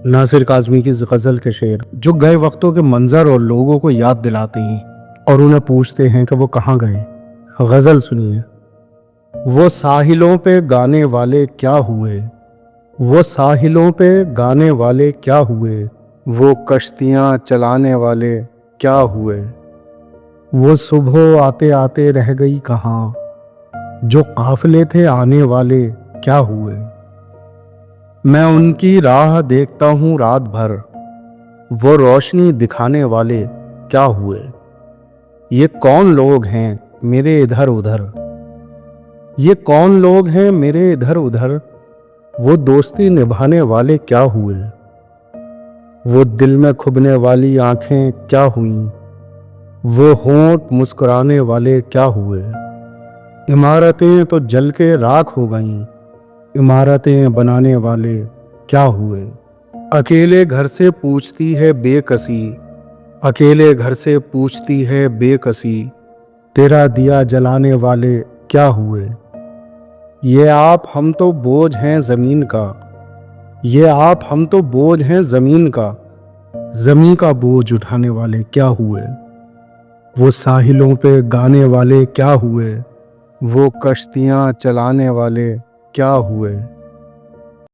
ناصر کاظمی کی غزل کے شعر جو گئے وقتوں کے منظر اور لوگوں کو یاد دلاتے ہیں اور انہیں پوچھتے ہیں کہ وہ کہاں گئے۔ غزل سنیے۔ وہ ساحلوں پہ گانے والے کیا ہوئے، وہ ساحلوں پہ گانے والے کیا ہوئے، وہ کشتیاں چلانے والے کیا ہوئے، وہ صبح آتے آتے رہ گئی کہاں، جو قافلے تھے آنے والے کیا ہوئے۔ میں ان کی راہ دیکھتا ہوں رات بھر، وہ روشنی دکھانے والے کیا ہوئے۔ یہ کون لوگ ہیں میرے ادھر ادھر، یہ کون لوگ ہیں میرے ادھر ادھر، وہ دوستی نبھانے والے کیا ہوئے۔ وہ دل میں کھبنے والی آنکھیں کیا ہوئیں، وہ ہونٹ مسکرانے والے کیا ہوئے۔ عمارتیں تو جل کے راکھ ہو گئیں، عمارتیں بنانے والے کیا ہوئے۔ اکیلے گھر سے پوچھتی ہے بے کسی، اکیلے گھر سے پوچھتی ہے بے کسی، تیرا دیا جلانے والے کیا ہوئے۔ یہ آپ ہم تو بوجھ ہیں زمین کا، یہ آپ ہم تو بوجھ ہیں زمین کا، زمین کا بوجھ اٹھانے والے کیا ہوئے۔ وہ ساحلوں پہ گانے والے کیا ہوئے، وہ کشتیاں چلانے والے کیا ہوئے۔